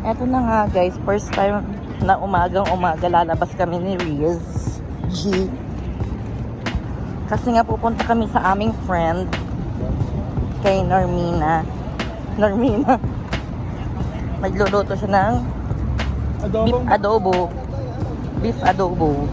Eto na nga guys, first time na umagang-umaga lalabas kami ni Riz G. Kasi nga pupunta kami sa aming friend kay Normina. Magluluto siya ng beef adobo. Beef adobo.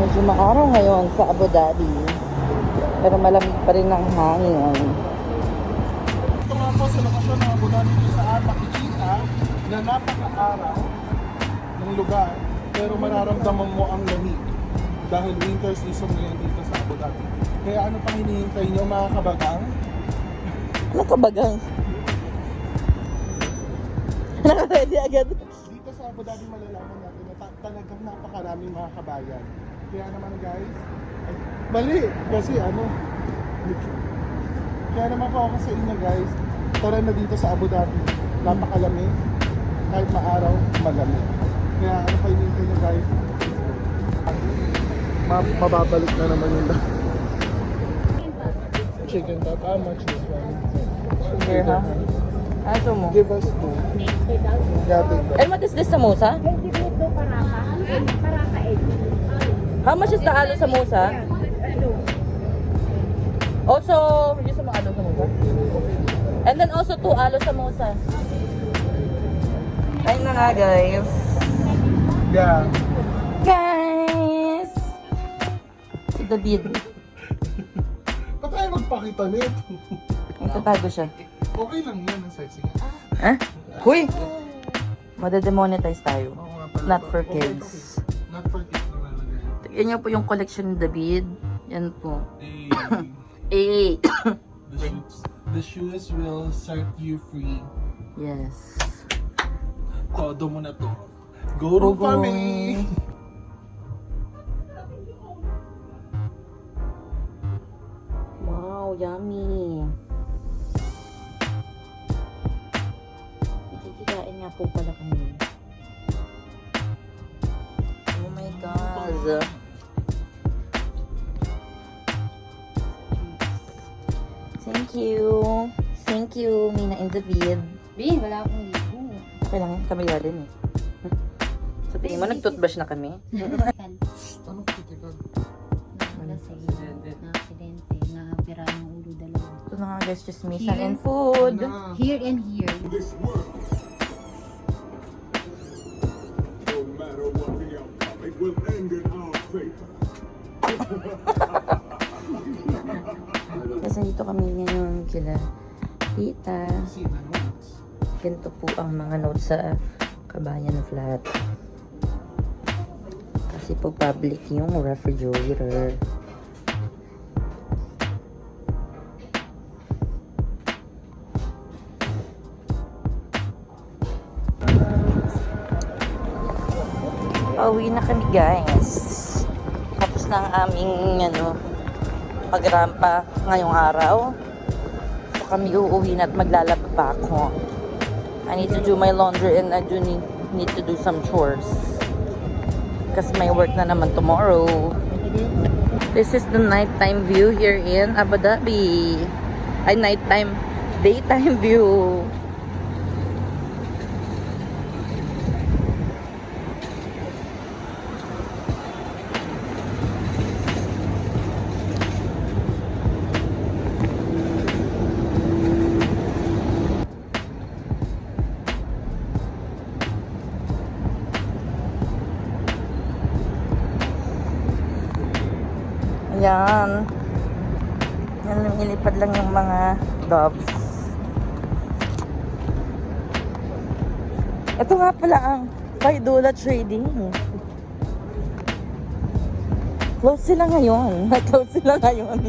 Medyo maaraw ngayon sa Abu Dhabi. Pero malamig pa rin ang hangin. Ito nga po sa lokasyon ng Abu Dhabi kung saan makikita na napaka-araw ng lugar pero mararamdaman mo ang lamig dahil winter season ngayon dito sa Abu Dhabi. Kaya ano pang hinihintay nyo mga kabagang? Ano ka bagang? Naka-ready agad. Dito sa Abu Dhabi malalaman natin na talagang napakaraming mga kabayan. Kaya naman guys, ay, mali! Kasi kaya naman po ako sa inyo guys, tara na dito sa Abu Dhabi. Napakalamig, kahit maaraw, malamig. Kaya ano pa hinihintay nyo guys? Mababalik na naman yung chicken top. How much is one? Here, ha? Aso mo? Give us two. Got it. And what is this samosa? How much is the alo samosa? Also, yung sa mga alo samosa? And then also 2 alo samosa. Ayun na nga guys. Yeah. Guys! Si David. Ba't tayo magpakita nito? Nagtatago siya. Okay lang yan ang sexy. Eh? Huy! Madademonetize tayo. Oo nga pala. Not for Okay, kids. okay. Not for kids naman. Yan niyo po yung collection ni David. Yan po. Eh, Eh! the shoes will set you free. Yes. Todo mo na to. Go to family! Wow, yummy. Kikain nga po pala kami. Oh my God. Thank you. Thank you, Mina and David. Bin, wala akong ligo. Okay lang yan, kami din eh. Sa tingin mo, nag-toothbrush na kami? Anong critical? Na-aksidente, na-pira ng ulo dalawa. Ito na nga guys, just misan and food. Na. Here and here. This world. No matter what the outcome, it will end in our favor. Kasi dito kami ngayon kila Tita. Sina notes. Ganito po ang mga notes sa Kabayan Flat. Kasi po public yung refrigerator. Pauwi na kami guys. Tapos na ang aming pagrampa ngayong araw. So kami uuwi na at maglalaba pa ako. I need to do my laundry and I do need to do some chores. Kasi may work na naman tomorrow. This is the nighttime view here in Abu Dhabi. Ay, daytime view. Ayan. Yan, lumilipad lang yung mga doves. Ito nga pala ang Faidula Trading. Close sila ngayon. Close sila ngayon.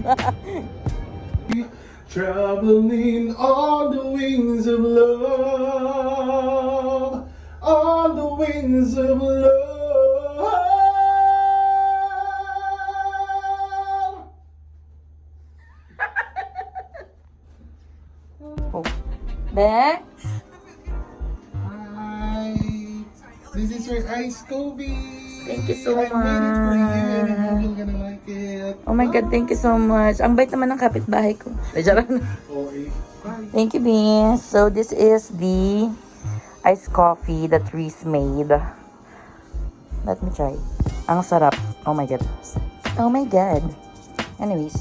Traveling on the wings of love. On the wings of love. Oh. Bex? Hi! This is your ice Kobe! Thank you so I made it for you and I much. hope you're gonna like it. Oh my God, thank you so much. Ang bait naman ng kapitbahay ko. Najaran. Okay. Bye! Thank you, Beans. So, this is the iced coffee that Reese made. Let me try. Ang sarap. Oh my God. Oh my God. Anyways,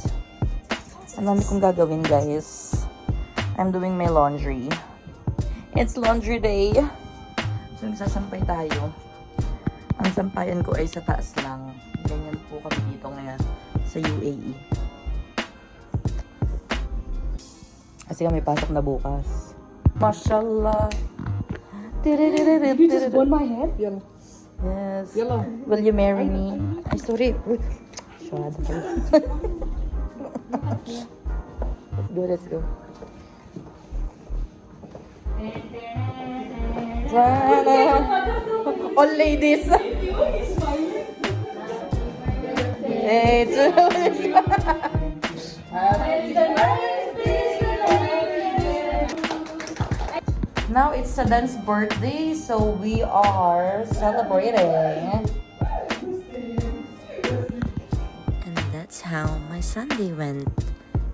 ang dami kong gagawin, guys. I'm doing my laundry. It's laundry day. So, nagsasampay tayo. Ang sampayan ko ay sa taas lang. Ganyan po kami dito ngayon sa UAE. Kasi kami pasok na bukas. Mashallah. You just burn my head? Yan. Yes. Yellow. Will you marry me? Ay, sorry. Uy. Shwada pala. Let's go. All ladies. Hey, now it's Sadan's birthday, so we are celebrating. And that's how my Sunday went.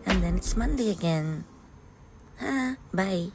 And then it's Monday again. Bye.